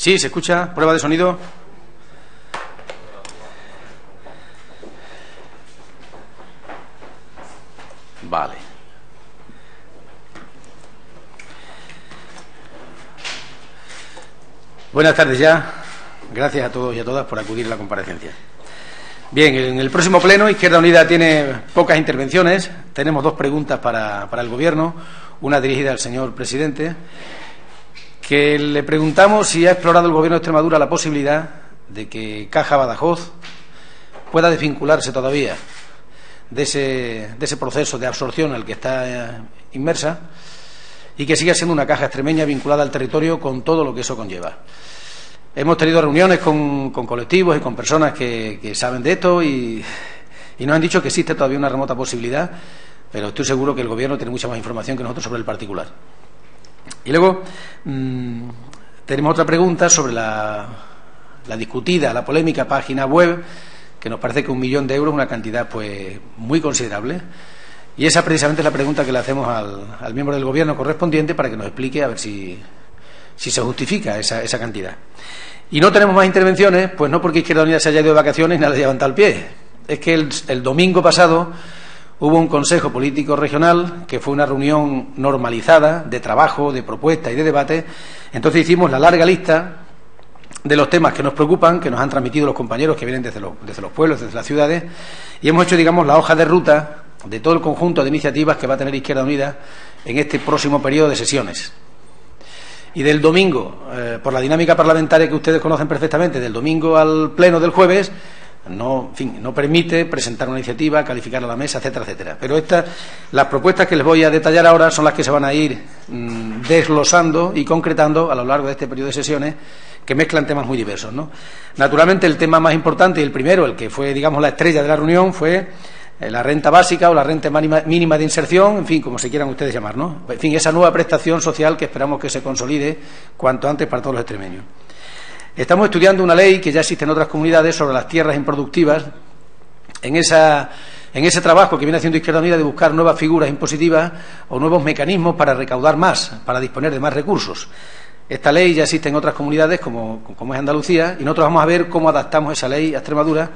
Sí, se escucha. Prueba de sonido. Vale. Buenas tardes ya. Gracias a todos y a todas por acudir a la comparecencia. Bien, en el próximo pleno Izquierda Unida tiene pocas intervenciones. Tenemos dos preguntas para el Gobierno, una dirigida al señor presidente, que le preguntamos si ha explorado el Gobierno de Extremadura la posibilidad de que Caja Badajoz pueda desvincularse todavía de ese proceso de absorción en el que está inmersa y que siga siendo una caja extremeña vinculada al territorio con todo lo que eso conlleva. Hemos tenido reuniones con colectivos y con personas que saben de esto y nos han dicho que existe todavía una remota posibilidad, pero estoy seguro que el Gobierno tiene mucha más información que nosotros sobre el particular. Y luego tenemos otra pregunta sobre la discutida, la polémica página web, que nos parece que 1 millón de euros es una cantidad pues muy considerable. Y esa precisamente es la pregunta que le hacemos al miembro del Gobierno correspondiente para que nos explique a ver si se justifica esa cantidad. Y no tenemos más intervenciones, pues no porque Izquierda Unida se haya ido de vacaciones y nada le haya levantado el pie. Es que el domingo pasado hubo un Consejo Político Regional que fue una reunión normalizada de trabajo, de propuesta y de debate. Entonces hicimos la larga lista de los temas que nos preocupan, que nos han transmitido los compañeros que vienen desde los pueblos, desde las ciudades, y hemos hecho, digamos, la hoja de ruta de todo el conjunto de iniciativas que va a tener Izquierda Unida en este próximo periodo de sesiones. Y del domingo, por la dinámica parlamentaria que ustedes conocen perfectamente, del domingo al pleno del jueves, no permite presentar una iniciativa, calificarla a la mesa, etcétera, etcétera. Pero las propuestas que les voy a detallar ahora son las que se van a ir desglosando y concretando a lo largo de este periodo de sesiones, que mezclan temas muy diversos, ¿no? Naturalmente, el tema más importante y el primero, el que fue, digamos, la estrella de la reunión, fue la renta básica o la renta mínima de inserción, en fin, como se quieran ustedes llamar, ¿no? En fin, esa nueva prestación social que esperamos que se consolide cuanto antes para todos los extremeños. Estamos estudiando una ley que ya existe en otras comunidades sobre las tierras improductivas. En ese trabajo que viene haciendo Izquierda Unida de buscar nuevas figuras impositivas o nuevos mecanismos para recaudar más, para disponer de más recursos. Esta ley ya existe en otras comunidades, como es Andalucía, y nosotros vamos a ver cómo adaptamos esa ley a Extremadura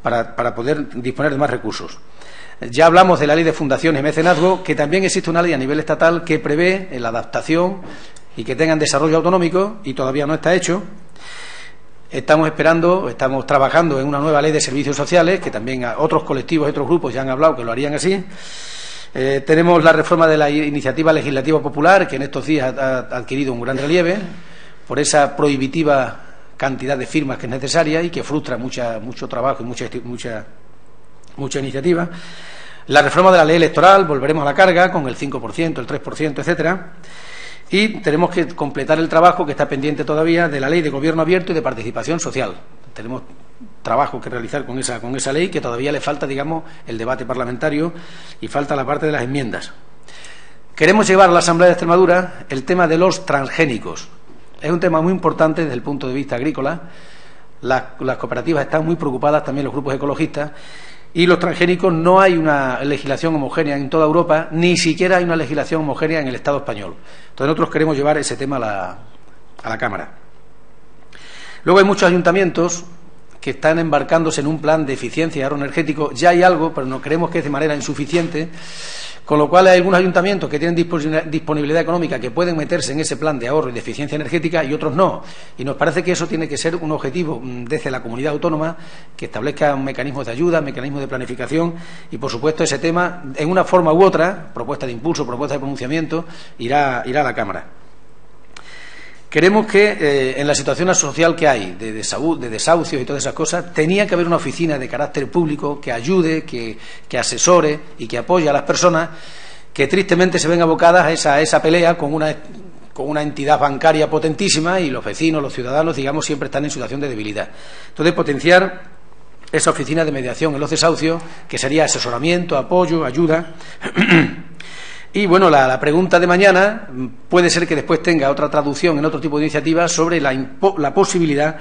para poder disponer de más recursos. Ya hablamos de la ley de fundaciones y mecenazgo, que también existe una ley a nivel estatal que prevé la adaptación y que tengan desarrollo autonómico, y todavía no está hecho. Estamos trabajando en una nueva ley de servicios sociales, que también a otros colectivos y otros grupos ya han hablado que lo harían así. Tenemos la reforma de la iniciativa legislativa popular, que en estos días ha adquirido un gran relieve por esa prohibitiva cantidad de firmas que es necesaria y que frustra mucho trabajo y mucha iniciativa. La reforma de la ley electoral, volveremos a la carga con el 5%, el 3%, etcétera. Y tenemos que completar el trabajo que está pendiente todavía de la ley de gobierno abierto y de participación social. Tenemos trabajo que realizar con esa ley, que todavía le falta, digamos, el debate parlamentario y falta la parte de las enmiendas. Queremos llevar a la Asamblea de Extremadura el tema de los transgénicos. Es un tema muy importante desde el punto de vista agrícola. Las cooperativas están muy preocupadas, también los grupos ecologistas, y los transgénicos no hay una legislación homogénea en toda Europa, ni siquiera hay una legislación homogénea en el Estado español. Entonces nosotros queremos llevar ese tema a la Cámara. Luego hay muchos ayuntamientos que están embarcándose en un plan de eficiencia y ahorro energético. Ya hay algo, pero no creemos que es de manera insuficiente, con lo cual hay algunos ayuntamientos que tienen disponibilidad económica que pueden meterse en ese plan de ahorro y de eficiencia energética y otros no. Y nos parece que eso tiene que ser un objetivo desde la comunidad autónoma, que establezca mecanismos de ayuda, mecanismos de planificación y, por supuesto, ese tema, en una forma u otra, propuesta de impulso, propuesta de pronunciamiento, irá a la Cámara. Queremos que en la situación social que hay, de desahucios y todas esas cosas, tenía que haber una oficina de carácter público que ayude, que asesore y que apoye a las personas que tristemente se ven abocadas a esa pelea con una entidad bancaria potentísima, y los vecinos, los ciudadanos, digamos, siempre están en situación de debilidad. Entonces, potenciar esa oficina de mediación en los desahucios, que sería asesoramiento, apoyo, ayuda. Y bueno, la pregunta de mañana puede ser que después tenga otra traducción en otro tipo de iniciativas sobre la posibilidad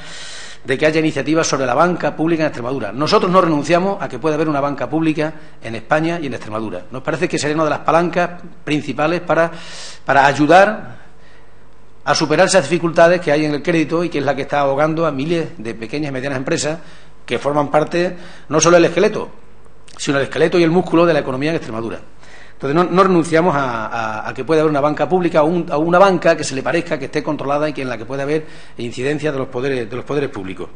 de que haya iniciativas sobre la banca pública en Extremadura. Nosotros no renunciamos a que pueda haber una banca pública en España y en Extremadura. Nos parece que sería una de las palancas principales para ayudar a superar esas dificultades que hay en el crédito y que es la que está ahogando a miles de pequeñas y medianas empresas que forman parte no solo del esqueleto, sino el esqueleto y el músculo de la economía en Extremadura. Entonces no renunciamos a que pueda haber una banca pública o una banca que se le parezca, que esté controlada y que en la que pueda haber incidencia de los poderes públicos.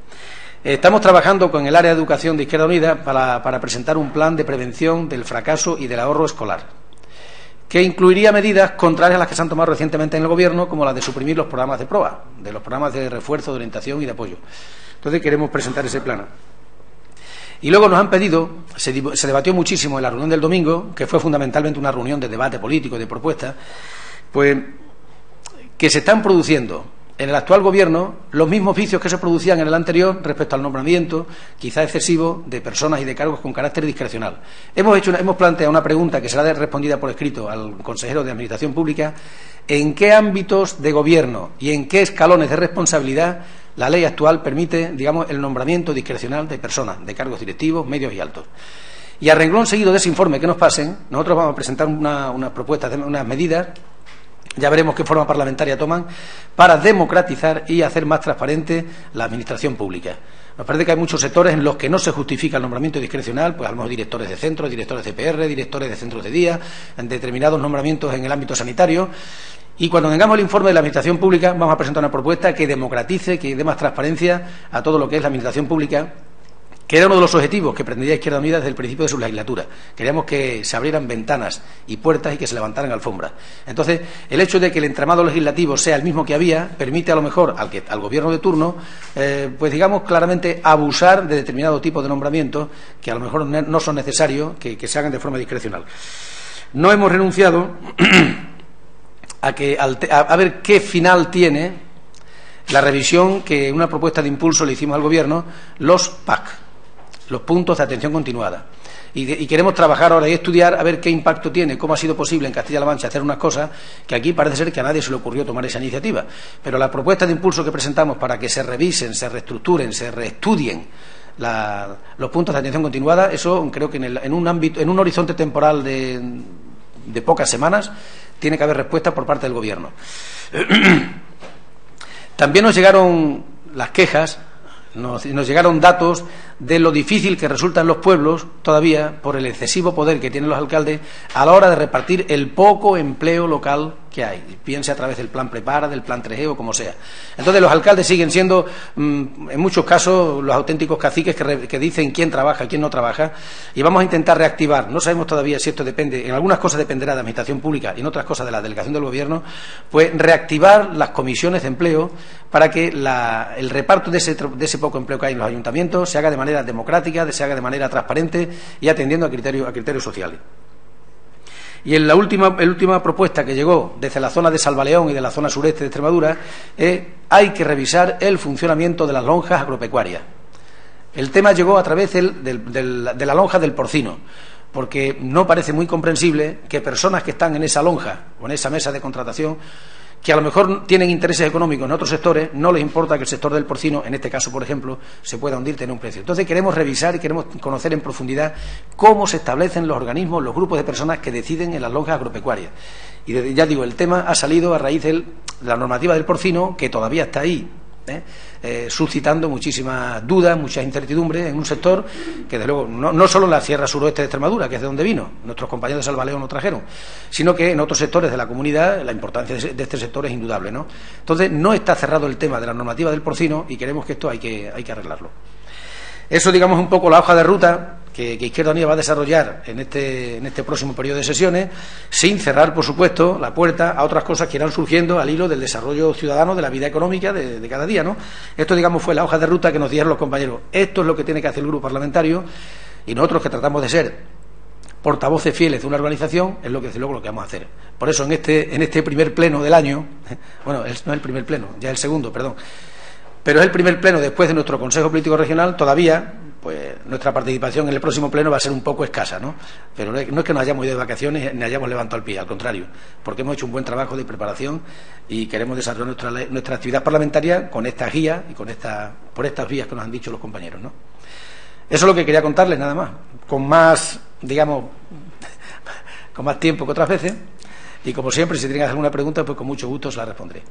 Estamos trabajando con el área de educación de Izquierda Unida para presentar un plan de prevención del fracaso y del ahorro escolar, que incluiría medidas contrarias a las que se han tomado recientemente en el Gobierno, como la de suprimir los programas de prueba, de los programas de refuerzo, de orientación y de apoyo. Entonces queremos presentar ese plan. Y luego nos han pedido, se debatió muchísimo en la reunión del domingo, que fue fundamentalmente una reunión de debate político y de propuestas, pues que se están produciendo en el actual Gobierno los mismos vicios que se producían en el anterior respecto al nombramiento, quizá excesivo, de personas y de cargos con carácter discrecional. Hemos planteado una pregunta que será respondida por escrito al consejero de Administración Pública: ¿en qué ámbitos de gobierno y en qué escalones de responsabilidad la ley actual permite, digamos, el nombramiento discrecional de personas, de cargos directivos, medios y altos? Y a renglón seguido de ese informe que nos pasen, nosotros vamos a presentar unas propuestas, unas medidas. Ya veremos qué forma parlamentaria toman para democratizar y hacer más transparente la administración pública. Nos parece que hay muchos sectores en los que no se justifica el nombramiento discrecional, pues a lo mejor directores de centros, directores de PR, directores de centros de día, en determinados nombramientos en el ámbito sanitario. Y cuando tengamos el informe de la Administración Pública, vamos a presentar una propuesta que democratice, que dé más transparencia a todo lo que es la Administración Pública, que era uno de los objetivos que pretendía Izquierda Unida desde el principio de su legislatura. Queríamos que se abrieran ventanas y puertas y que se levantaran alfombras. Entonces, el hecho de que el entramado legislativo sea el mismo que había permite a lo mejor al Gobierno de turno, pues digamos claramente abusar de determinado tipo de nombramientos que a lo mejor no son necesarios que se hagan de forma discrecional. No hemos renunciado a ver qué final tiene la revisión que en una propuesta de impulso le hicimos al Gobierno, los PAC, los puntos de atención continuada. Y queremos trabajar ahora y estudiar a ver qué impacto tiene, cómo ha sido posible en Castilla-La Mancha hacer unas cosas que aquí parece ser que a nadie se le ocurrió tomar esa iniciativa. Pero la propuesta de impulso que presentamos para que se revisen, se reestructuren, se reestudien los puntos de atención continuada, eso creo que en un horizonte temporal de pocas semanas tiene que haber respuesta por parte del Gobierno. También nos llegaron las quejas, nos llegaron datos de lo difícil que resulta en los pueblos todavía por el excesivo poder que tienen los alcaldes a la hora de repartir el poco empleo local que hay, piense a través del plan Prepara, del plan 3G o como sea. Entonces los alcaldes siguen siendo en muchos casos los auténticos caciques que dicen quién trabaja, quién no trabaja, y vamos a intentar reactivar. No sabemos todavía si esto depende, en algunas cosas dependerá de la Administración Pública y en otras cosas de la delegación del Gobierno, pues reactivar las comisiones de empleo para que el reparto de ese poco empleo que hay en los ayuntamientos se haga de manera democrática, se haga de manera transparente y atendiendo a criterios sociales. Y en la última propuesta que llegó desde la zona de Salvaleón y de la zona sureste de Extremadura hay que revisar el funcionamiento de las lonjas agropecuarias. El tema llegó a través de la lonja del porcino, porque no parece muy comprensible que personas que están en esa lonja o en esa mesa de contratación, que a lo mejor tienen intereses económicos en otros sectores, no les importa que el sector del porcino, en este caso, por ejemplo, se pueda hundir, tener un precio. Entonces queremos revisar y queremos conocer en profundidad cómo se establecen los organismos, los grupos de personas que deciden en las lonjas agropecuarias. Y ya digo, el tema ha salido a raíz de la normativa del porcino, que todavía está ahí, suscitando muchísimas dudas, muchas incertidumbres en un sector que, desde luego, no solo en la sierra suroeste de Extremadura, que es de donde vino, nuestros compañeros de Salvaleón lo trajeron, sino que en otros sectores de la comunidad la importancia de este sector es indudable, ¿no? Entonces, no está cerrado el tema de la normativa del porcino y queremos que esto hay que arreglarlo. Eso, digamos, un poco la hoja de ruta que Izquierda Unida va a desarrollar en este próximo periodo de sesiones, sin cerrar, por supuesto, la puerta a otras cosas que irán surgiendo al hilo del desarrollo ciudadano de la vida económica de cada día, ¿no? Esto, digamos, fue la hoja de ruta que nos dieron los compañeros. Esto es lo que tiene que hacer el grupo parlamentario y nosotros, que tratamos de ser portavoces fieles de una organización, es lo que, desde luego, lo que vamos a hacer. Por eso, en este primer pleno del año, bueno, no es el primer pleno, ya es el segundo, perdón, pero es el primer pleno después de nuestro Consejo Político Regional, todavía, pues nuestra participación en el próximo pleno va a ser un poco escasa, ¿no? Pero no es que nos hayamos ido de vacaciones ni hayamos levantado el pie, al contrario, porque hemos hecho un buen trabajo de preparación y queremos desarrollar nuestra actividad parlamentaria con estas guías y por estas vías que nos han dicho los compañeros, ¿no? Eso es lo que quería contarles, nada más, con más, digamos, con más tiempo que otras veces, y como siempre, si tienen alguna pregunta, pues con mucho gusto se la responderé.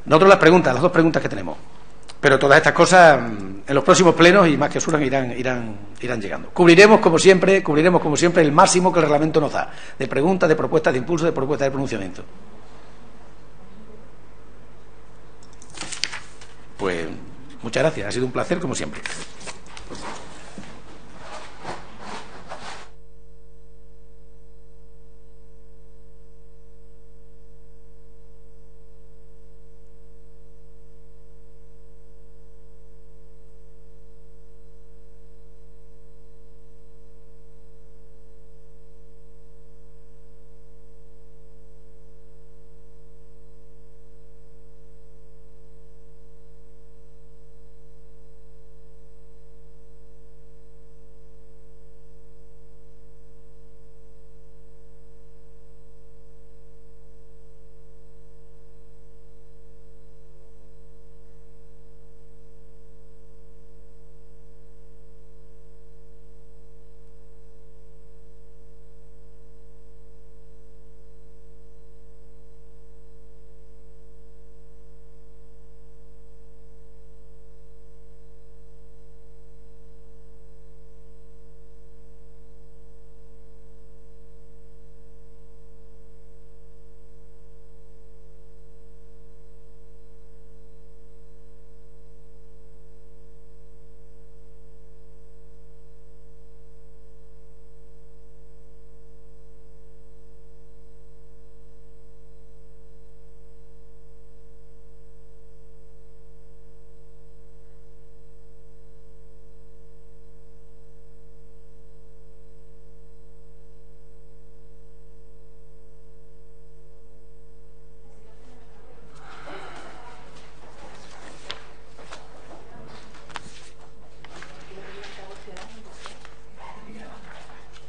Nosotros las dos preguntas que tenemos. Pero todas estas cosas en los próximos plenos y más que surjan irán llegando. Cubriremos como siempre el máximo que el reglamento nos da, de preguntas, de propuestas de impulso, de propuestas de pronunciamiento. Pues muchas gracias, ha sido un placer como siempre.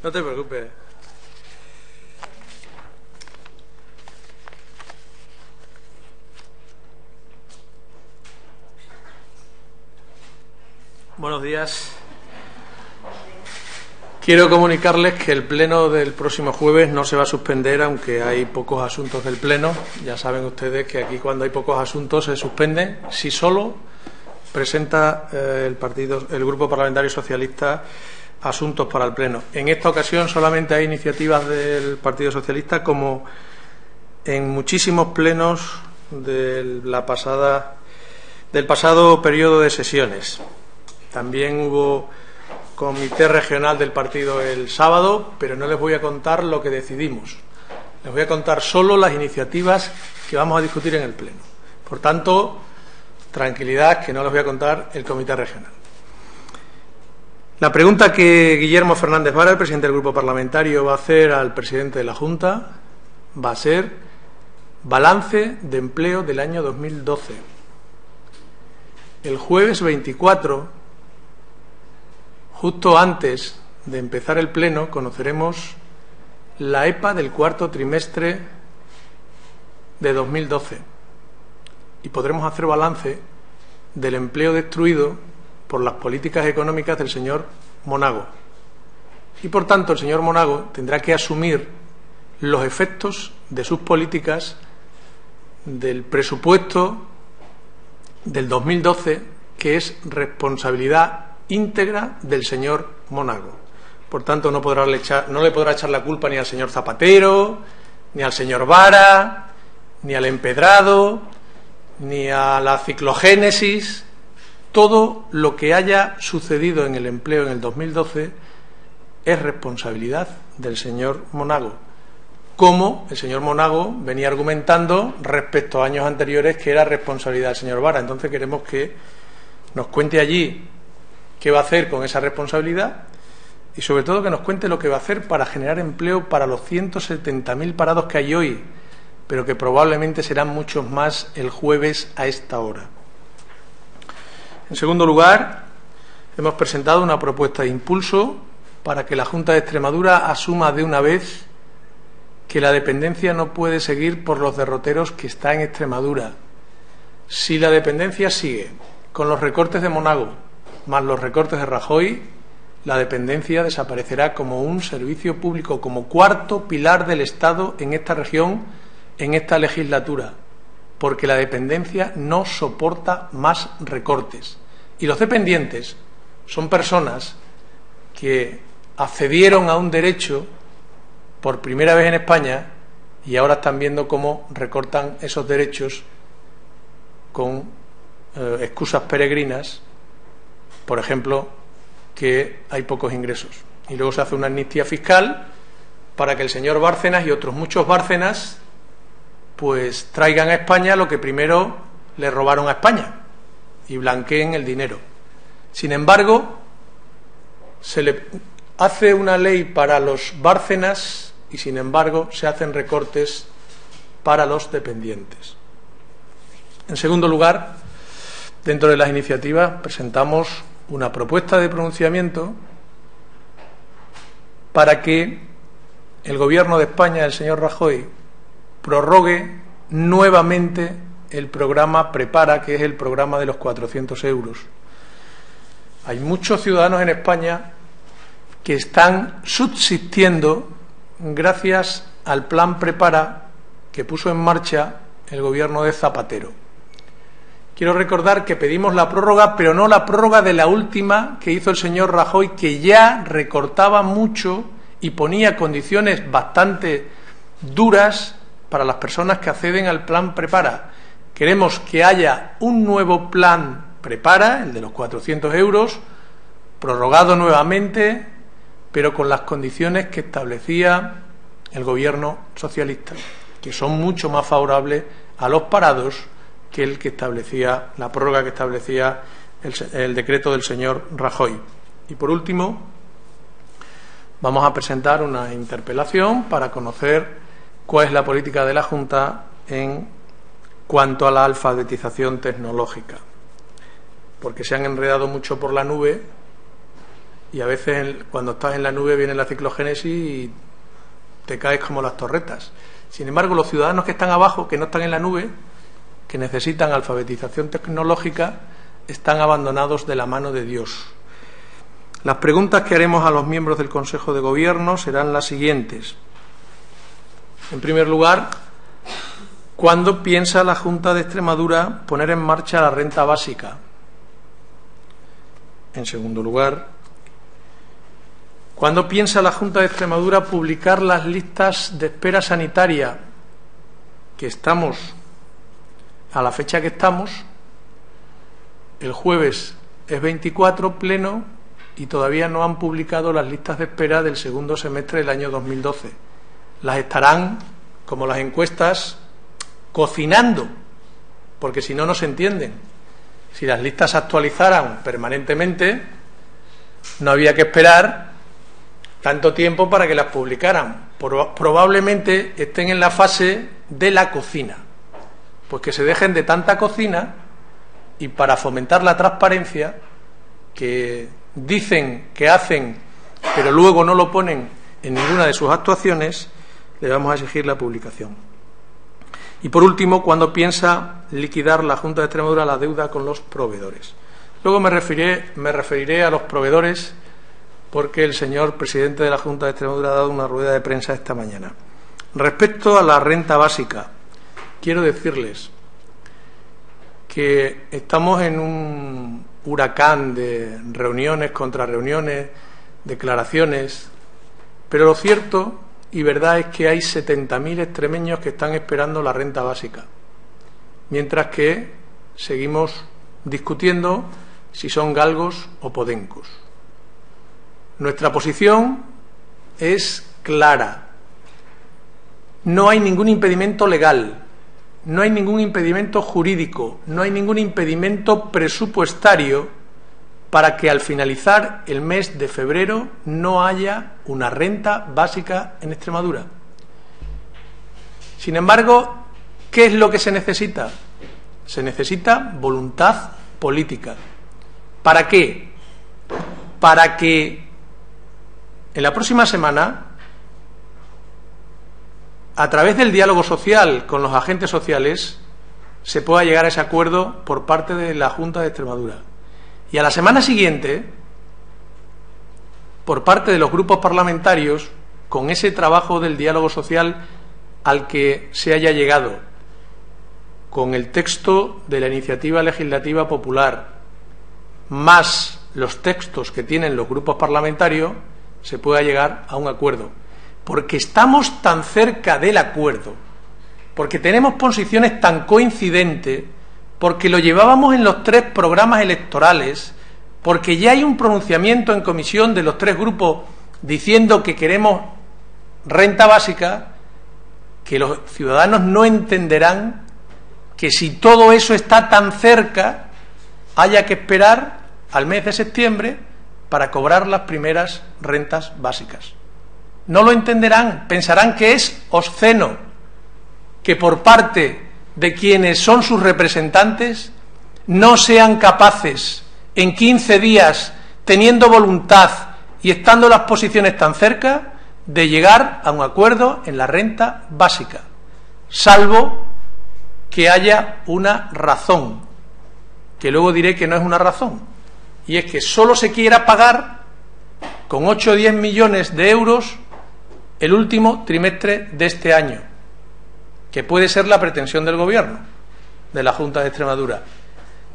No te preocupes. Buenos días. Quiero comunicarles que el pleno del próximo jueves no se va a suspender, aunque hay pocos asuntos del pleno. Ya saben ustedes que aquí cuando hay pocos asuntos se suspenden si solo presenta el Grupo Parlamentario Socialista asuntos para el pleno. En esta ocasión solamente hay iniciativas del Partido Socialista, como en muchísimos plenos del pasado periodo de sesiones. También hubo comité regional del partido el sábado, pero no les voy a contar lo que decidimos. Les voy a contar solo las iniciativas que vamos a discutir en el pleno. Por tanto, tranquilidad, que no les voy a contar el comité regional. La pregunta que Guillermo Fernández Vara, el presidente del Grupo Parlamentario, va a hacer al presidente de la Junta va a ser balance de empleo del año 2012. El jueves 24, justo antes de empezar el pleno, conoceremos la EPA del cuarto trimestre de 2012 y podremos hacer balance del empleo destruido por las políticas económicas del señor Monago. Y, por tanto, el señor Monago tendrá que asumir los efectos de sus políticas del presupuesto del 2012, que es responsabilidad íntegra del señor Monago. Por tanto, no le podrá echar la culpa ni al señor Zapatero, ni al señor Vara, ni al empedrado, ni a la ciclogénesis. Todo lo que haya sucedido en el empleo en el 2012 es responsabilidad del señor Monago, como el señor Monago venía argumentando respecto a años anteriores que era responsabilidad del señor Vara. Entonces queremos que nos cuente allí qué va a hacer con esa responsabilidad y, sobre todo, que nos cuente lo que va a hacer para generar empleo para los 170.000 parados que hay hoy, pero que probablemente serán muchos más el jueves a esta hora. En segundo lugar, hemos presentado una propuesta de impulso para que la Junta de Extremadura asuma de una vez que la dependencia no puede seguir por los derroteros que está en Extremadura. Si la dependencia sigue con los recortes de Monago más los recortes de Rajoy, la dependencia desaparecerá como un servicio público, como cuarto pilar del Estado en esta región, en esta legislatura. porque la dependencia no soporta más recortes. Y los dependientes son personas que accedieron a un derecho por primera vez en España y ahora están viendo cómo recortan esos derechos con excusas peregrinas, por ejemplo, que hay pocos ingresos. Y luego se hace una amnistía fiscal para que el señor Bárcenas y otros muchos Bárcenas pues traigan a España lo que primero le robaron a España y blanqueen el dinero. Sin embargo, se le hace una ley para los Bárcenas y sin embargo se hacen recortes para los dependientes. En segundo lugar, dentro de las iniciativas presentamos una propuesta de pronunciamiento para que el Gobierno de España, el señor Rajoy, prorrogue nuevamente el programa Prepara, que es el programa de los 400 euros. Hay muchos ciudadanos en España que están subsistiendo gracias al plan Prepara que puso en marcha el gobierno de Zapatero. Quiero recordar que pedimos la prórroga, pero no la prórroga de la última que hizo el señor Rajoy, que ya recortaba mucho y ponía condiciones bastante duras para las personas que acceden al plan Prepara. Queremos que haya un nuevo plan Prepara, el de los 400 euros, prorrogado nuevamente, pero con las condiciones que establecía el gobierno socialista, que son mucho más favorables a los parados que el que establecía, la prórroga que establecía el decreto del señor Rajoy. Y por último, vamos a presentar una interpelación para conocer cuál es la política de la Junta en cuanto a la alfabetización tecnológica, porque se han enredado mucho por la nube y a veces cuando estás en la nube viene la ciclogénesis y te caes como las torretas. Sin embargo, los ciudadanos que están abajo, que no están en la nube, que necesitan alfabetización tecnológica, están abandonados de la mano de Dios. Las preguntas que haremos a los miembros del Consejo de Gobierno serán las siguientes. En primer lugar, ¿cuándo piensa la Junta de Extremadura poner en marcha la renta básica? En segundo lugar, ¿cuándo piensa la Junta de Extremadura publicar las listas de espera sanitaria que estamos, a la fecha que estamos? El jueves es 24 pleno y todavía no han publicado las listas de espera del segundo semestre del año 2012. Las estarán, como las encuestas, cocinando, porque si no, no se entienden. Si las listas se actualizaran permanentemente, no había que esperar tanto tiempo para que las publicaran. Probablemente estén en la fase de la cocina, pues que se dejen de tanta cocina y para fomentar la transparencia, que dicen que hacen, pero luego no lo ponen en ninguna de sus actuaciones, le vamos a exigir la publicación. Y por último, ¿cuándo piensa liquidar la Junta de Extremadura la deuda con los proveedores? Luego me referiré a los proveedores, porque el señor presidente de la Junta de Extremadura ha dado una rueda de prensa esta mañana. Respecto a la renta básica, quiero decirles que estamos en un huracán de reuniones, contrarreuniones, declaraciones, pero lo cierto y verdad es que hay 70.000 extremeños que están esperando la renta básica, mientras que seguimos discutiendo si son galgos o podencos. Nuestra posición es clara. No hay ningún impedimento legal, no hay ningún impedimento jurídico, no hay ningún impedimento presupuestario para que al finalizar el mes de febrero no haya una renta básica en Extremadura. Sin embargo, ¿qué es lo que se necesita? Se necesita voluntad política. ¿Para qué? Para que en la próxima semana, a través del diálogo social con los agentes sociales, se pueda llegar a ese acuerdo por parte de la Junta de Extremadura. Y a la semana siguiente, por parte de los grupos parlamentarios, con ese trabajo del diálogo social al que se haya llegado. con el texto de la iniciativa legislativa popular, más los textos que tienen los grupos parlamentarios, se pueda llegar a un acuerdo. Porque estamos tan cerca del acuerdo, porque tenemos posiciones tan coincidentes, porque lo llevábamos en los 3 programas electorales, porque ya hay un pronunciamiento en comisión de los 3 grupos diciendo que queremos renta básica, que los ciudadanos no entenderán que si todo eso está tan cerca, haya que esperar al mes de septiembre para cobrar las primeras rentas básicas. No lo entenderán, pensarán que es obsceno que por parte de quienes son sus representantes no sean capaces en 15 días, teniendo voluntad y estando las posiciones tan cerca, de llegar a un acuerdo en la renta básica, salvo que haya una razón, que luego diré que no es una razón, y es que solo se quiera pagar con 8 o 10 millones de euros el último trimestre de este año, que puede ser la pretensión del Gobierno, de la Junta de Extremadura.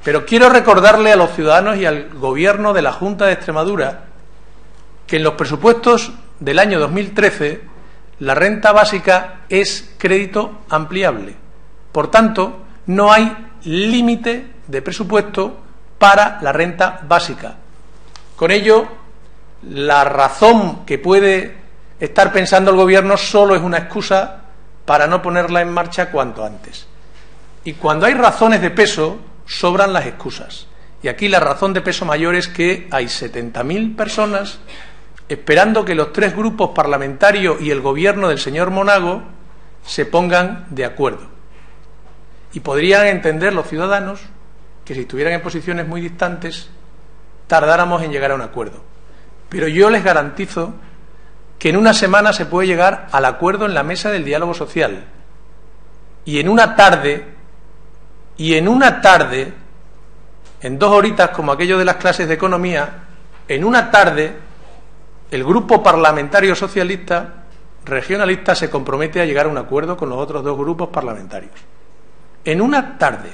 Pero quiero recordarle a los ciudadanos y al Gobierno de la Junta de Extremadura que en los presupuestos del año 2013 la renta básica es crédito ampliable. Por tanto, no hay límite de presupuesto para la renta básica. Con ello, la razón que puede estar pensando el Gobierno solo es una excusa para no ponerla en marcha cuanto antes. Y cuando hay razones de peso, sobran las excusas. Y aquí la razón de peso mayor es que hay 70.000 personas esperando que los 3 grupos parlamentarios y el Gobierno del señor Monago se pongan de acuerdo. Y podrían entender los ciudadanos que si estuvieran en posiciones muy distantes tardáramos en llegar a un acuerdo. Pero yo les garantizo que en una semana se puede llegar al acuerdo en la mesa del diálogo social. Y en una tarde, en 2 horitas como aquello de las clases de economía, en una tarde el grupo parlamentario socialista regionalista se compromete a llegar a un acuerdo con los otros 2 grupos parlamentarios. En una tarde.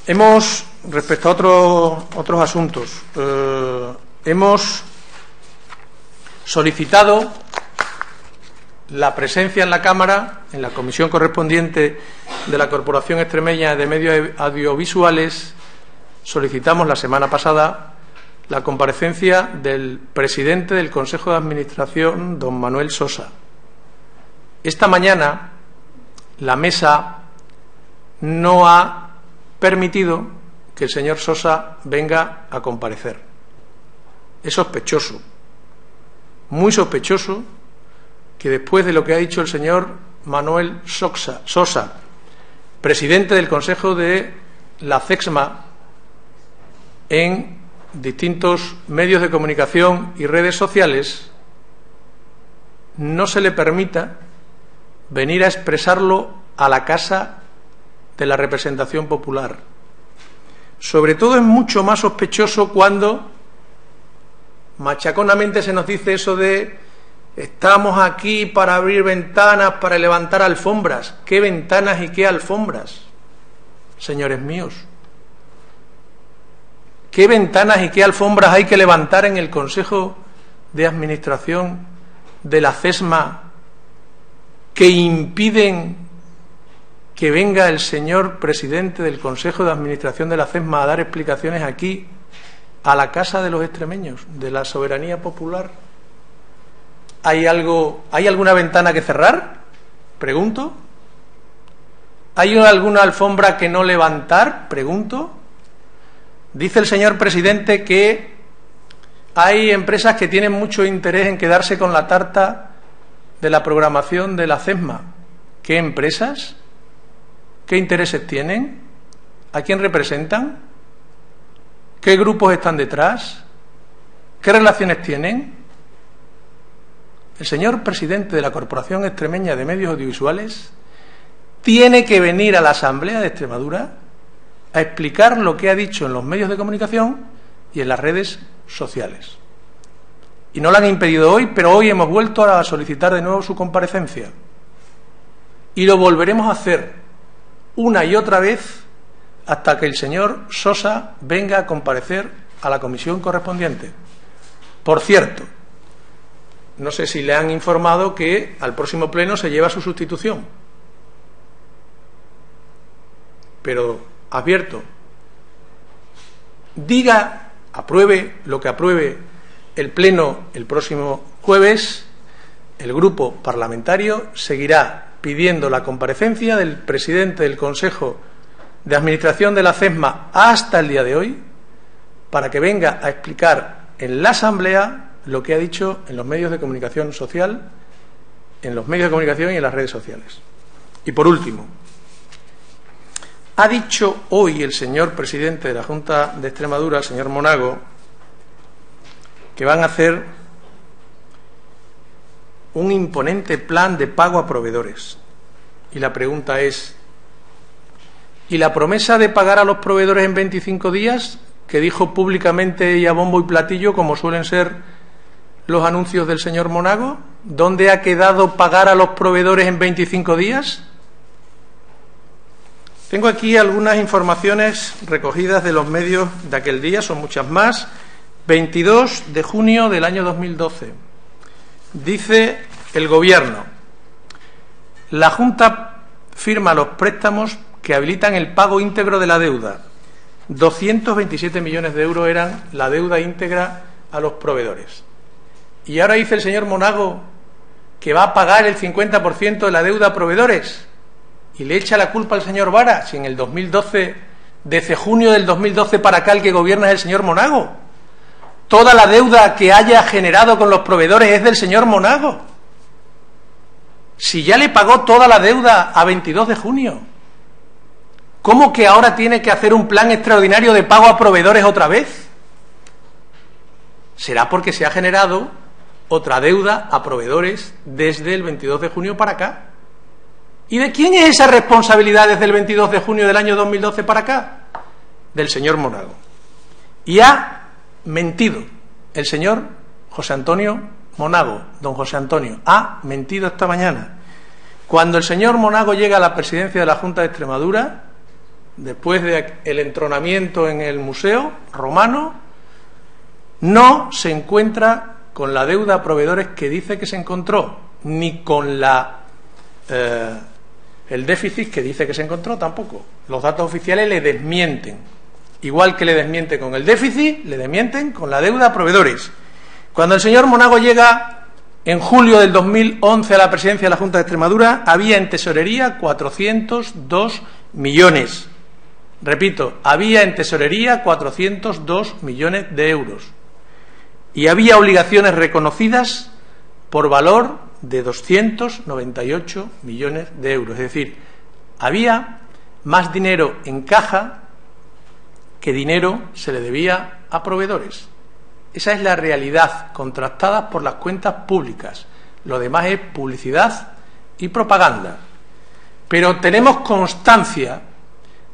Hemos, respecto a otros asuntos, hemos solicitado la presencia en la Cámara, en la comisión correspondiente de la Corporación Extremeña de Medios Audiovisuales, solicitamos la semana pasada la comparecencia del presidente del Consejo de Administración, don Manuel Sosa. Esta mañana la mesa no ha permitido que el señor Sosa venga a comparecer. Es sospechoso, muy sospechoso, que después de lo que ha dicho el señor Manuel Sosa, presidente del Consejo de la CEXMA, en distintos medios de comunicación y redes sociales, no se le permita venir a expresarlo a la Casa de la Representación Popular. Sobre todo es mucho más sospechoso cuando machaconamente se nos dice eso de estamos aquí para abrir ventanas, para levantar alfombras. ¿Qué ventanas y qué alfombras, señores míos? ¿Qué ventanas y qué alfombras hay que levantar en el Consejo de Administración de la CESMA que impiden que venga el señor presidente del Consejo de Administración de la CESMA a dar explicaciones aquí, a la Casa de los Extremeños, de la soberanía popular? ¿Hay alguna ventana que cerrar? Pregunto. ¿Hay alguna alfombra que no levantar? Pregunto. Dice el señor presidente que hay empresas que tienen mucho interés en quedarse con la tarta de la programación de la CESMA. ¿Qué empresas? ¿Qué intereses tienen? ¿A quién representan? ¿Qué grupos están detrás? ¿Qué relaciones tienen? El señor presidente de la Corporación Extremeña de Medios Audiovisuales tiene que venir a la Asamblea de Extremadura a explicar lo que ha dicho en los medios de comunicación y en las redes sociales. Y no lo han impedido hoy, pero hoy hemos vuelto a solicitar de nuevo su comparecencia. y lo volveremos a hacer una y otra vez hasta que el señor Sosa venga a comparecer a la comisión correspondiente. Por cierto, no sé si le han informado que al próximo pleno se lleva su sustitución, pero advierto, apruebe lo que apruebe el pleno el próximo jueves, el grupo parlamentario seguirá pidiendo la comparecencia del presidente del Consejo de Administración de la CESMA hasta el día de hoy, para que venga a explicar en la Asamblea lo que ha dicho en los medios de comunicación social, en los medios de comunicación y en las redes sociales. Y por último, ha dicho hoy el señor presidente de la Junta de Extremadura, el señor Monago, que van a hacer un imponente plan de pago a proveedores. Y la pregunta es, ¿y la promesa de pagar a los proveedores en 25 días, que dijo públicamente y a bombo y platillo, como suelen ser los anuncios del señor Monago? ¿Dónde ha quedado pagar a los proveedores en 25 días? Tengo aquí algunas informaciones recogidas de los medios de aquel día, son muchas más. 22 de junio del año 2012. Dice el Gobierno: la Junta firma los préstamos que habilitan el pago íntegro de la deuda. 227 millones de euros eran la deuda íntegra a los proveedores. Y ahora dice el señor Monago que va a pagar el 50% de la deuda a proveedores y le echa la culpa al señor Vara, si en el 2012, desde junio del 2012 para acá el que gobierna es el señor Monago. Toda la deuda que haya generado con los proveedores es del señor Monago. Si ya le pagó toda la deuda a 22 de junio, ¿cómo que ahora tiene que hacer un plan extraordinario de pago a proveedores otra vez? Será porque se ha generado otra deuda a proveedores desde el 22 de junio para acá. ¿Y de quién es esa responsabilidad desde el 22 de junio del año 2012 para acá? Del señor Monago. Y ha mentido el señor José Antonio Monago, don José Antonio, ha mentido esta mañana. Cuando el señor Monago llega a la presidencia de la Junta de Extremadura, después del entronamiento en el Museo Romano, no se encuentra con la deuda a proveedores que dice que se encontró, ni con el déficit que dice que se encontró tampoco. Los datos oficiales le desmienten. Igual que le desmienten con el déficit, le desmienten con la deuda a proveedores. Cuando el señor Monago llega en julio del 2011 a la presidencia de la Junta de Extremadura, había en tesorería 402 millones. Repito, había en tesorería 402 millones de euros. Y había obligaciones reconocidas por valor de 298 millones de euros. Es decir, había más dinero en caja que dinero se le debía a proveedores. Esa es la realidad, contrastada por las cuentas públicas. Lo demás es publicidad y propaganda. Pero tenemos constancia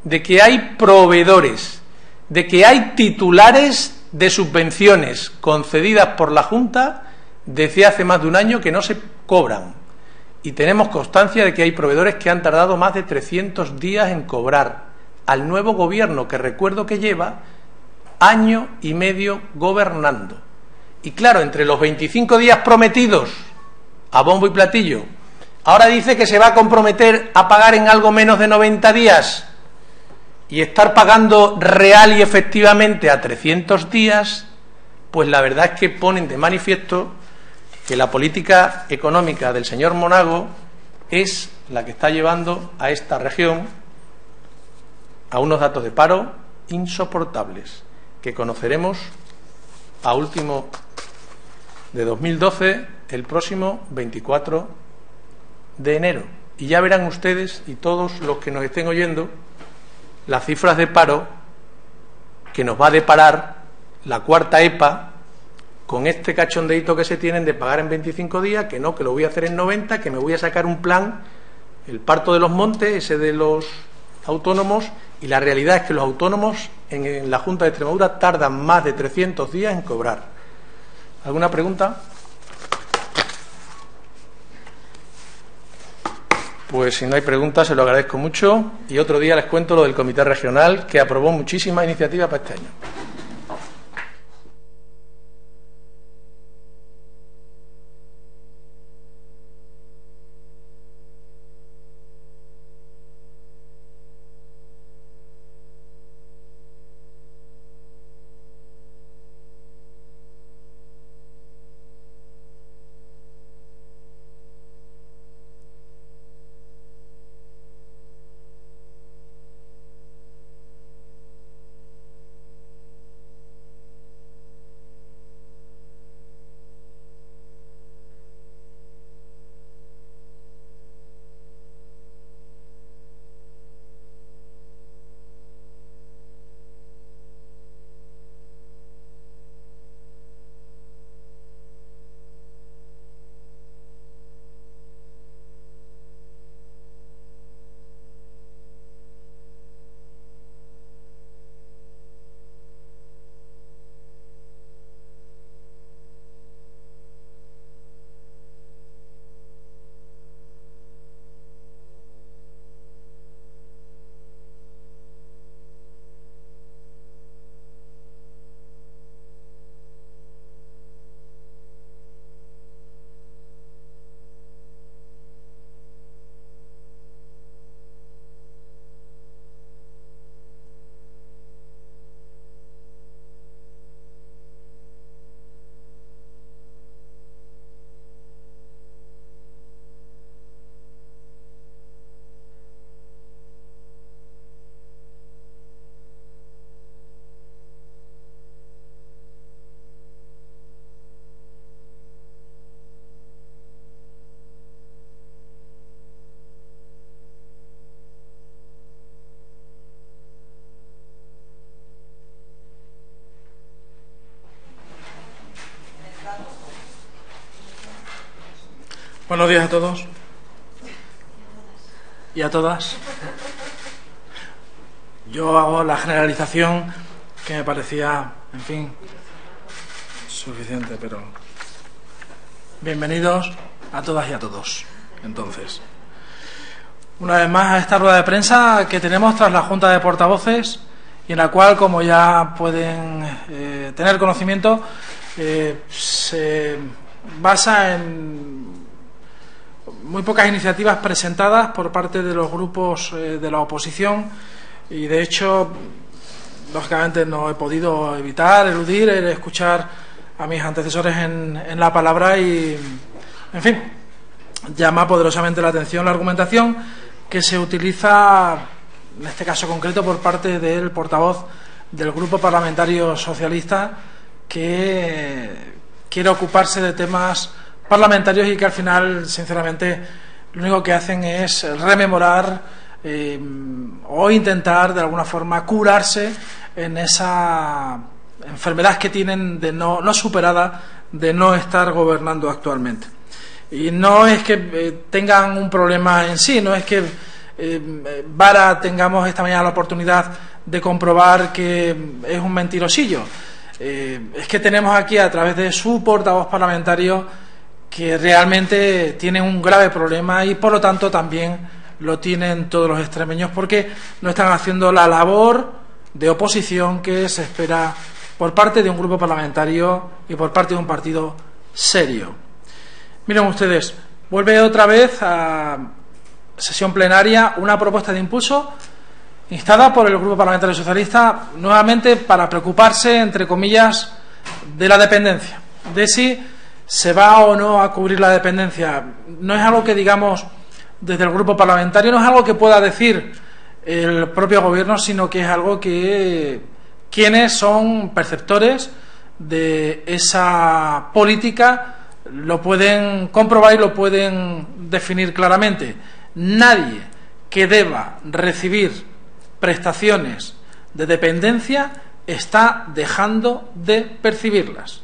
de que hay proveedores, de que hay titulares de subvenciones concedidas por la Junta desde hace más de un año que no se cobran. Y tenemos constancia de que hay proveedores que han tardado más de 300 días en cobrar al nuevo gobierno, que recuerdo que lleva año y medio gobernando. Y claro, entre los 25 días prometidos a bombo y platillo, ahora dice que se va a comprometer a pagar en algo menos de 90 días y estar pagando real y efectivamente a 300 días, pues la verdad es que ponen de manifiesto que la política económica del señor Monago es la que está llevando a esta región a unos datos de paro insoportables, que conoceremos a último de 2012, el próximo 24 de enero. Y ya verán ustedes y todos los que nos estén oyendo las cifras de paro que nos va a deparar la cuarta EPA con este cachondeíto que se tienen de pagar en 25 días, que no, que lo voy a hacer en 90, que me voy a sacar un plan, el parto de los montes, ese de los autónomos. Y la realidad es que los autónomos en la Junta de Extremadura tardan más de 300 días en cobrar. ¿Alguna pregunta? Pues si no hay preguntas, se lo agradezco mucho. Y otro día les cuento lo del Comité Regional, que aprobó muchísimas iniciativas para este año. Buenos días a todos y a todas. Yo hago la generalización que me parecía, en fin, suficiente, pero bienvenidos a todas y a todos. Entonces, una vez más a esta rueda de prensa que tenemos tras la Junta de Portavoces y en la cual, como ya pueden tener conocimiento, se basa en muy pocas iniciativas presentadas por parte de los grupos de la oposición y, de hecho, lógicamente no he podido eludir el escuchar a mis antecesores en la palabra y, en fin, llama poderosamente la atención la argumentación que se utiliza, en este caso concreto, por parte del portavoz del Grupo Parlamentario Socialista, que quiere ocuparse de temas parlamentarios y que al final, sinceramente, lo único que hacen es rememorar o intentar de alguna forma curarse en esa enfermedad que tienen de no superada, de no estar gobernando actualmente. Y no es que tengan un problema en sí, no es que Vara tengamos esta mañana la oportunidad de comprobar que es un mentirosillo. Es que tenemos aquí, a través de su portavoz parlamentario, que realmente tienen un grave problema y, por lo tanto, también lo tienen todos los extremeños, porque no están haciendo la labor de oposición que se espera por parte de un grupo parlamentario y por parte de un partido serio. Miren ustedes, vuelve otra vez a sesión plenaria una propuesta de impulso instada por el Grupo Parlamentario Socialista, nuevamente para preocuparse, entre comillas, de la dependencia, de si se va o no a cubrir la dependencia. No es algo que digamos desde el grupo parlamentario, no es algo que pueda decir el propio gobierno, sino que es algo que quienes son perceptores de esa política lo pueden comprobar y lo pueden definir claramente. Nadie que deba recibir prestaciones de dependencia está dejando de percibirlas.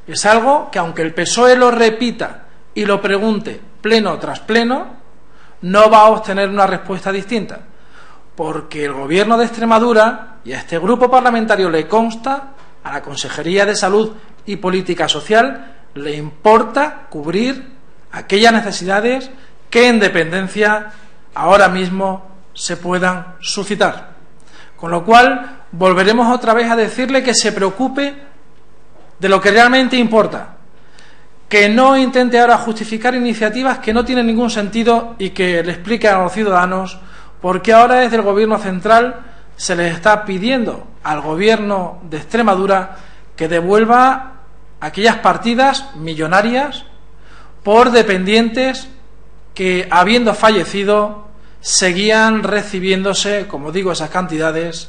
Es algo que, aunque el PSOE lo repita y lo pregunte pleno tras pleno, no va a obtener una respuesta distinta, porque el Gobierno de Extremadura y a este grupo parlamentario le consta, a la Consejería de Salud y Política Social le importa cubrir aquellas necesidades que en dependencia ahora mismo se puedan suscitar. Con lo cual, volveremos otra vez a decirle que se preocupe de lo que realmente importa, que no intente ahora justificar iniciativas que no tienen ningún sentido y que le explique a los ciudadanos por qué ahora desde el Gobierno central se les está pidiendo al Gobierno de Extremadura que devuelva aquellas partidas millonarias por dependientes que, habiendo fallecido, seguían recibiéndose, como digo, esas cantidades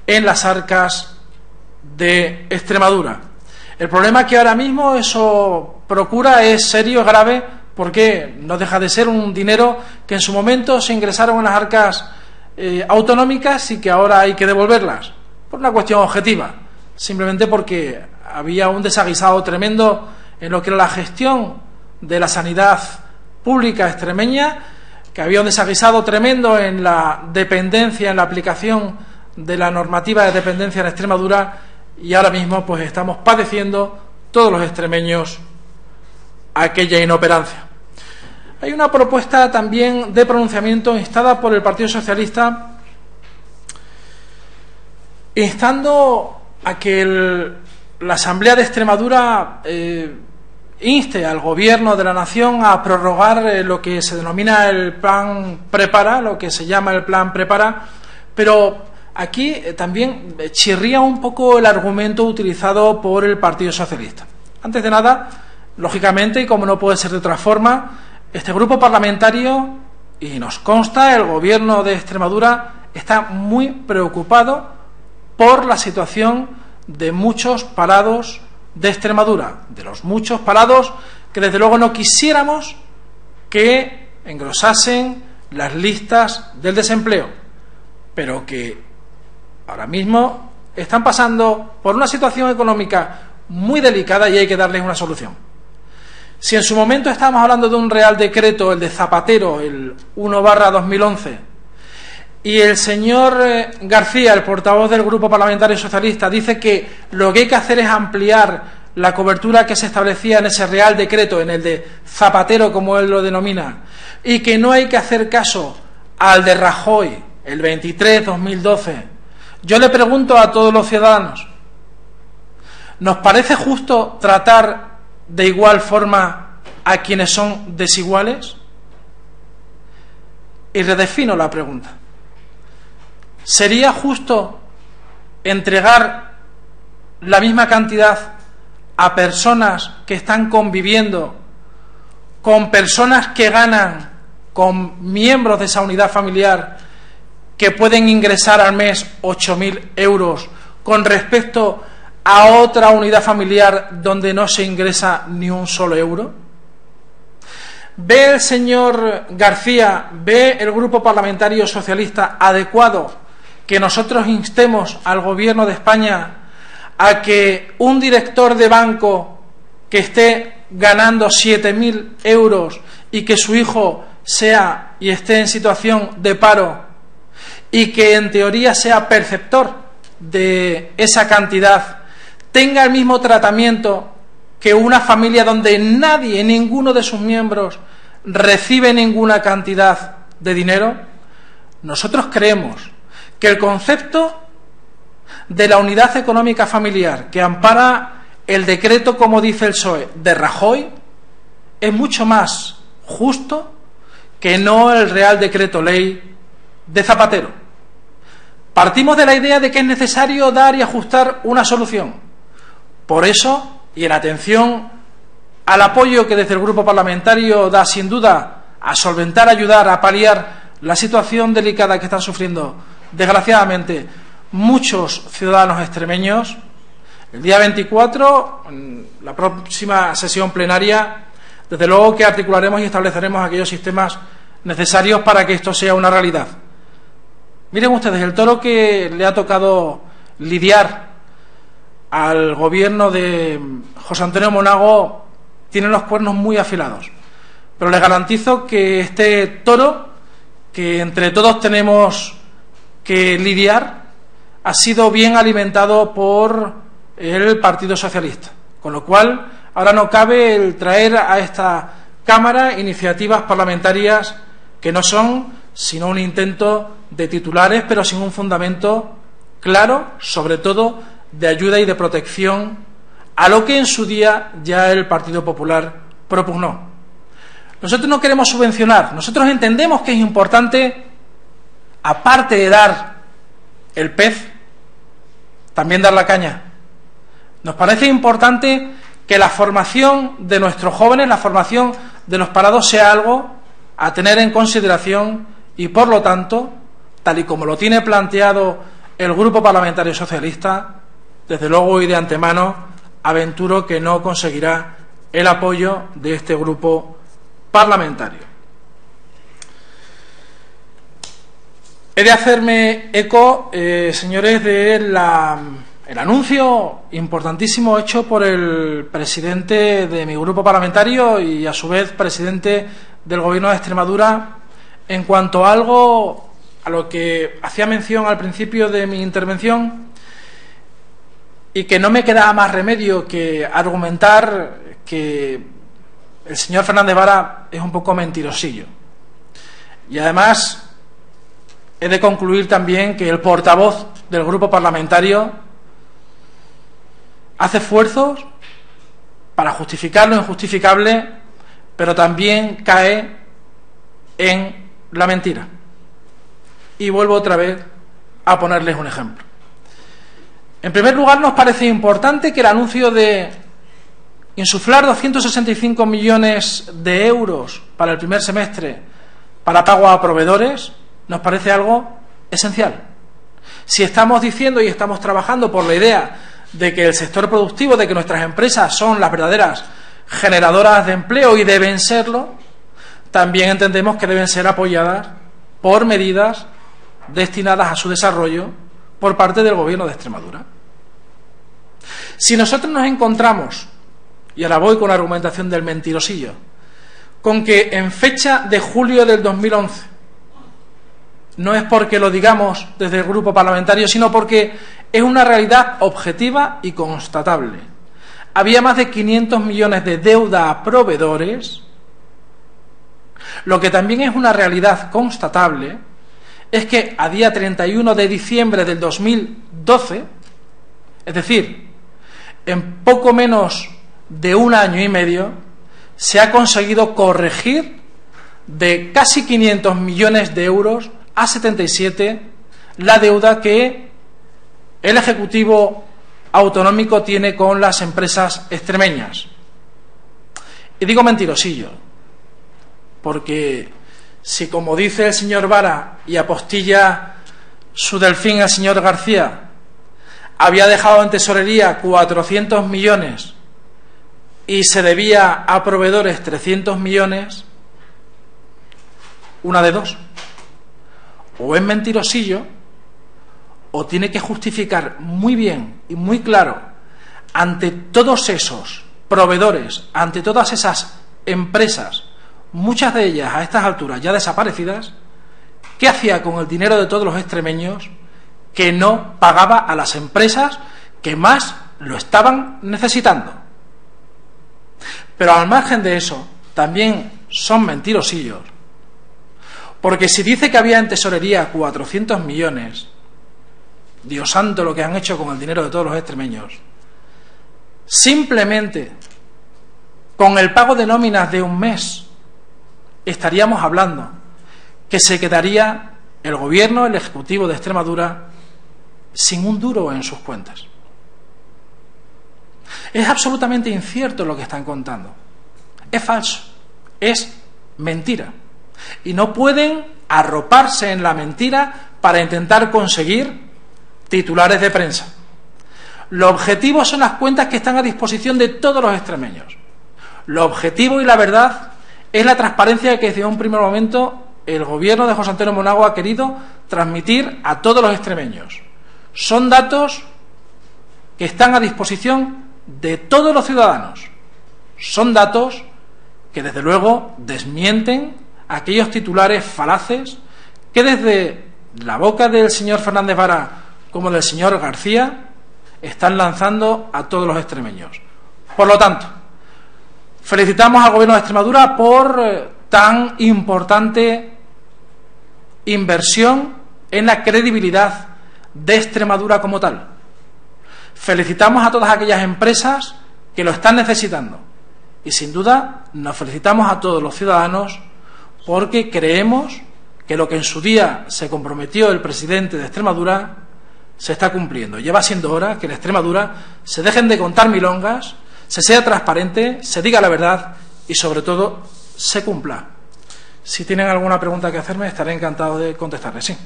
en las arcas de Extremadura. El problema que ahora mismo eso procura es serio, es grave, porque no deja de ser un dinero que en su momento se ingresaron en las arcas autonómicas y que ahora hay que devolverlas, por una cuestión objetiva, simplemente porque había un desaguisado tremendo en lo que era la gestión de la sanidad pública extremeña, que había un desaguisado tremendo en la dependencia, en la aplicación de la normativa de dependencia en Extremadura, y ahora mismo pues estamos padeciendo todos los extremeños aquella inoperancia. Hay una propuesta también de pronunciamiento instada por el Partido Socialista, instando a que la Asamblea de Extremadura inste al Gobierno de la Nación a prorrogar lo que se denomina el Plan Prepara, lo que se llama el Plan Prepara, pero aquí también chirría un poco el argumento utilizado por el Partido Socialista. Antes de nada, lógicamente, y como no puede ser de otra forma, este grupo parlamentario, y nos consta, el Gobierno de Extremadura está muy preocupado por la situación de muchos parados de Extremadura, de los muchos parados que desde luego no quisiéramos que engrosasen las listas del desempleo, pero que ahora mismo están pasando por una situación económica muy delicada y hay que darles una solución. Si en su momento estábamos hablando de un Real Decreto, el de Zapatero, el 1/2011, y el señor García, el portavoz del Grupo Parlamentario Socialista, dice que lo que hay que hacer es ampliar la cobertura que se establecía en ese Real Decreto, en el de Zapatero, como él lo denomina, y que no hay que hacer caso al de Rajoy, el 23/2012. Yo le pregunto a todos los ciudadanos, ¿nos parece justo tratar de igual forma a quienes son desiguales? Y redefino la pregunta. ¿Sería justo entregar la misma cantidad a personas que están conviviendo con personas que ganan, con miembros de esa unidad familiar, que pueden ingresar al mes 8.000 euros con respecto a otra unidad familiar donde no se ingresa ni un solo euro? ¿Ve el señor García, ve el Grupo Parlamentario Socialista adecuado que nosotros instemos al Gobierno de España a que un director de banco que esté ganando 7.000 euros y que su hijo sea y esté en situación de paro y que en teoría sea perceptor de esa cantidad, tenga el mismo tratamiento que una familia donde nadie, ninguno de sus miembros, recibe ninguna cantidad de dinero? Nosotros creemos que el concepto de la unidad económica familiar que ampara el decreto, como dice el PSOE, de Rajoy, es mucho más justo que no el Real Decreto Ley de Zapatero. Partimos de la idea de que es necesario dar y ajustar una solución. Por eso, y en atención al apoyo que desde el Grupo Parlamentario da sin duda a solventar, ayudar, a paliar la situación delicada que están sufriendo, desgraciadamente, muchos ciudadanos extremeños, el día 24, en la próxima sesión plenaria, desde luego que articularemos y estableceremos aquellos sistemas necesarios para que esto sea una realidad. Miren ustedes, el toro que le ha tocado lidiar al gobierno de José Antonio Monago tiene los cuernos muy afilados, pero les garantizo que este toro, que entre todos tenemos que lidiar, ha sido bien alimentado por el Partido Socialista, con lo cual ahora no cabe el traer a esta Cámara iniciativas parlamentarias que no son sino un intento de titulares, pero sin un fundamento claro, sobre todo de ayuda y de protección a lo que en su día ya el Partido Popular propugnó. Nosotros no queremos subvencionar, nosotros entendemos que es importante, aparte de dar el pez, también dar la caña. Nos parece importante que la formación de nuestros jóvenes, la formación de los parados sea algo a tener en consideración y, por lo tanto, tal y como lo tiene planteado el Grupo Parlamentario Socialista, desde luego y de antemano aventuro que no conseguirá el apoyo de este grupo parlamentario. He de hacerme eco, señores, del anuncio importantísimo hecho por el presidente de mi grupo parlamentario y, a su vez, presidente del Gobierno de Extremadura en cuanto a algo a lo que hacía mención al principio de mi intervención y que no me quedaba más remedio que argumentar que el señor Fernández Vara es un poco mentirosillo. Y además he de concluir también que el portavoz del grupo parlamentario hace esfuerzos para justificar lo injustificable, pero también cae en la mentira. Y vuelvo otra vez a ponerles un ejemplo. En primer lugar, nos parece importante que el anuncio de insuflar 265 millones de euros para el primer semestre para pago a proveedores nos parece algo esencial. Si estamos diciendo y estamos trabajando por la idea de que el sector productivo, de que nuestras empresas son las verdaderas generadoras de empleo y deben serlo, también entendemos que deben ser apoyadas por medidas destinadas a su desarrollo por parte del Gobierno de Extremadura. Si nosotros nos encontramos, y ahora voy con la argumentación del mentirosillo, con que en fecha de julio del 2011, no es porque lo digamos desde el grupo parlamentario, sino porque es una realidad objetiva y constatable, había más de 500 millones de deuda a proveedores. Lo que también es una realidad constatable es que a día 31 de diciembre del 2012, es decir, en poco menos de un año y medio, se ha conseguido corregir de casi 500 millones de euros a 77 la deuda que el Ejecutivo autonómico tiene con las empresas extremeñas. Y digo mentirosillo, porque si, como dice el señor Vara y apostilla su delfín el señor García, había dejado en tesorería 400 millones y se debía a proveedores 300 millones, una de dos: o es mentirosillo o tiene que justificar muy bien y muy claro ante todos esos proveedores, ante todas esas empresas, muchas de ellas a estas alturas ya desaparecidas, qué hacía con el dinero de todos los extremeños que no pagaba a las empresas que más lo estaban necesitando. Pero al margen de eso, también son mentirosillos, porque si dice que había en tesorería 400 millones, Dios santo lo que han hecho con el dinero de todos los extremeños. Simplemente con el pago de nóminas de un mes estaríamos hablando que se quedaría el Gobierno, el Ejecutivo de Extremadura, sin un duro en sus cuentas. Es absolutamente incierto lo que están contando. Es falso, es mentira. Y no pueden arroparse en la mentira para intentar conseguir titulares de prensa. Lo objetivo son las cuentas que están a disposición de todos los extremeños. Lo objetivo y la verdad es la transparencia que desde un primer momento el Gobierno de José Antonio Monago ha querido transmitir a todos los extremeños. Son datos que están a disposición de todos los ciudadanos. Son datos que, desde luego, desmienten aquellos titulares falaces que desde la boca del señor Fernández Vara como del señor García están lanzando a todos los extremeños. Por lo tanto, Felicitamos al Gobierno de Extremadura por tan importante inversión en la credibilidad de Extremadura como tal. Felicitamos a todas aquellas empresas que lo están necesitando y, sin duda, nos felicitamos a todos los ciudadanos porque creemos que lo que en su día se comprometió el presidente de Extremadura se está cumpliendo. Lleva siendo hora que en Extremadura se dejen de contar milongas, se sea transparente, se diga la verdad y, sobre todo, se cumpla. Si tienen alguna pregunta que hacerme, estaré encantado de contestarles. Sí.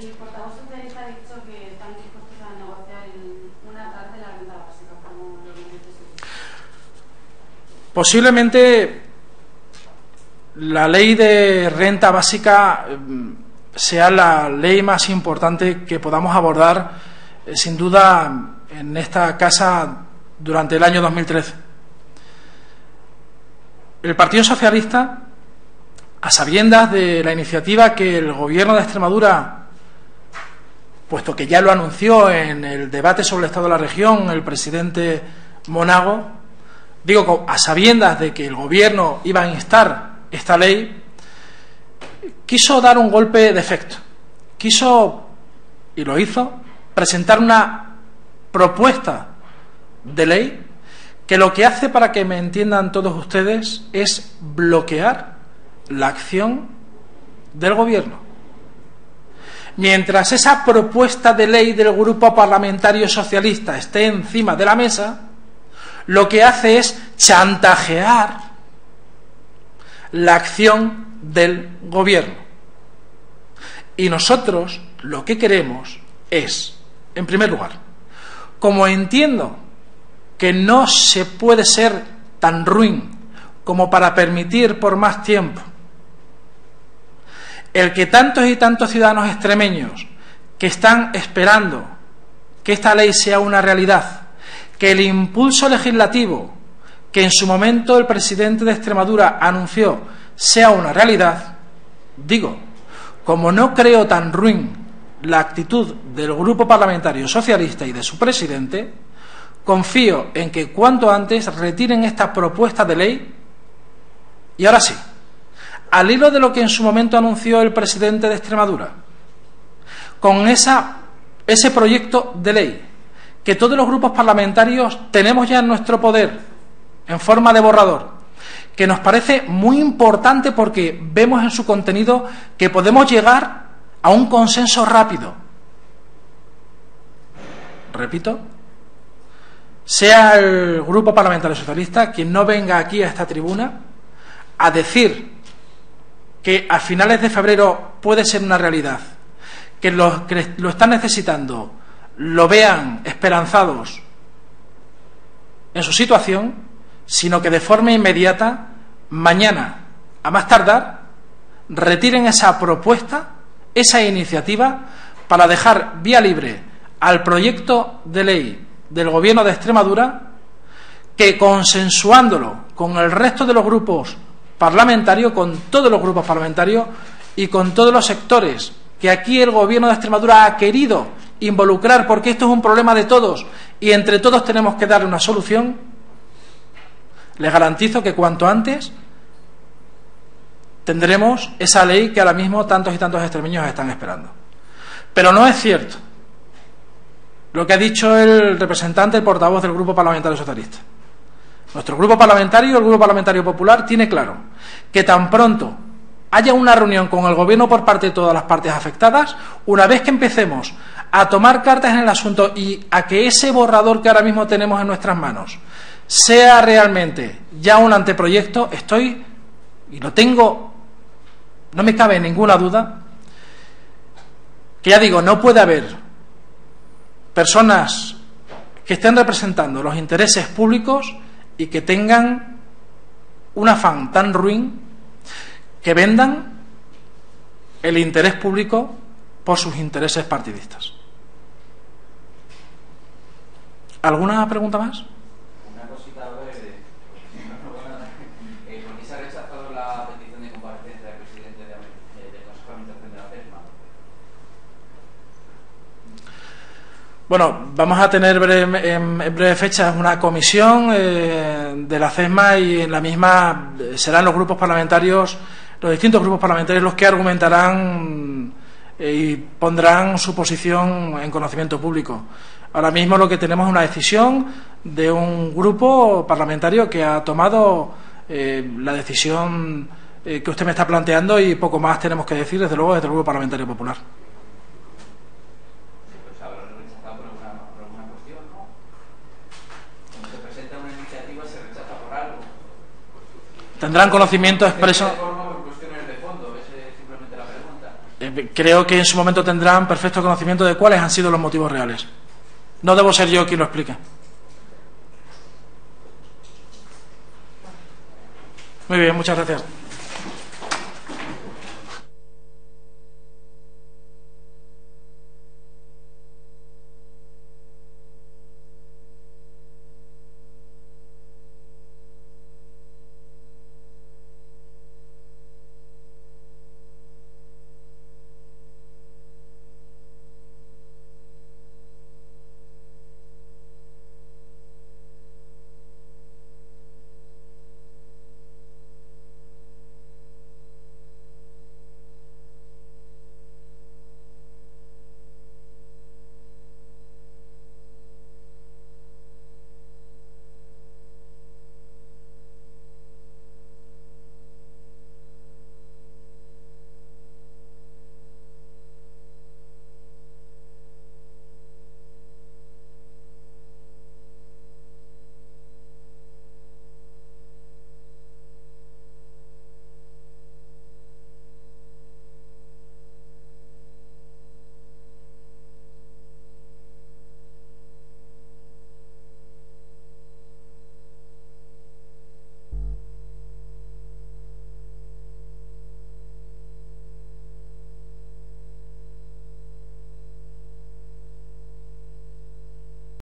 El portavoz socialista ha dicho que están dispuestos a negociar en una parte de la renta básica, como lo que necesita. Posiblemente la ley de renta básica sea la ley más importante que podamos abordar, sin duda, en esta casa durante el año 2013. El Partido Socialista, a sabiendas de la iniciativa que el Gobierno de Extremadura, puesto que ya lo anunció en el debate sobre el Estado de la región el presidente Monago, digo, a sabiendas de que el Gobierno iba a instar esta ley, quiso dar un golpe de efecto. Quiso, y lo hizo, presentar una propuesta de ley que lo que hace, para que me entiendan todos ustedes, es bloquear la acción del Gobierno. Mientras esa propuesta de ley del Grupo Parlamentario Socialista esté encima de la mesa, lo que hace es chantajear la acción del Gobierno. Y nosotros lo que queremos es, en primer lugar, como entiendo que no se puede ser tan ruin como para permitir por más tiempo el que tantos y tantos ciudadanos extremeños que están esperando que esta ley sea una realidad, que el impulso legislativo que en su momento el presidente de Extremadura anunció sea una realidad, digo, como no creo tan ruin la actitud del Grupo Parlamentario Socialista y de su presidente, confío en que cuanto antes retiren esta propuesta de ley. Y ahora sí, al hilo de lo que en su momento anunció el presidente de Extremadura, con ese proyecto de ley que todos los grupos parlamentarios tenemos ya en nuestro poder, en forma de borrador, que nos parece muy importante porque vemos en su contenido que podemos llegar a un consenso rápido. Repito, sea el Grupo Parlamentario Socialista quien no venga aquí a esta tribuna a decir que a finales de febrero puede ser una realidad, que los que lo están necesitando lo vean esperanzados en su situación, sino que de forma inmediata, mañana, a más tardar, retiren esa propuesta, esa iniciativa, para dejar vía libre al proyecto de ley del Gobierno de Extremadura, que consensuándolo con el resto de los grupos parlamentarios, con todos los grupos parlamentarios y con todos los sectores que aquí el Gobierno de Extremadura ha querido involucrar, porque esto es un problema de todos y entre todos tenemos que darle una solución, les garantizo que cuanto antes tendremos esa ley que ahora mismo tantos y tantos extremeños están esperando. Pero no es cierto lo que ha dicho el representante, el portavoz del Grupo Parlamentario Socialista. Nuestro Grupo Parlamentario, el Grupo Parlamentario Popular, tiene claro que tan pronto haya una reunión con el Gobierno por parte de todas las partes afectadas, una vez que empecemos a tomar cartas en el asunto y a que ese borrador que ahora mismo tenemos en nuestras manos sea realmente ya un anteproyecto, estoy, y lo tengo, no me cabe ninguna duda, que ya digo, no puede haber personas que estén representando los intereses públicos y que tengan un afán tan ruin que vendan el interés público por sus intereses partidistas. ¿Alguna pregunta más? Una cosita breve. ¿Por qué se ha rechazado la petición de comparecencia del presidente del Consejo de Administración de la PESMA? Bueno, vamos a tener en breve fecha una comisión de la CESMA, y en la misma serán los grupos parlamentarios, los distintos grupos parlamentarios, los que argumentarán y pondrán su posición en conocimiento público. Ahora mismo lo que tenemos es una decisión de un grupo parlamentario que ha tomado la decisión que usted me está planteando, y poco más tenemos que decir, desde luego, desde el Grupo Parlamentario Popular. Pues habrá rechazado por alguna cuestión, ¿no? Cuando se presenta una iniciativa se rechaza por algo. Tendrán conocimiento expreso. ¿De forma o por cuestiones de fondo? Esa es simplemente la pregunta. Creo que en su momento tendrán perfecto conocimiento de cuáles han sido los motivos reales. No debo ser yo quien lo explique. Muy bien, muchas gracias.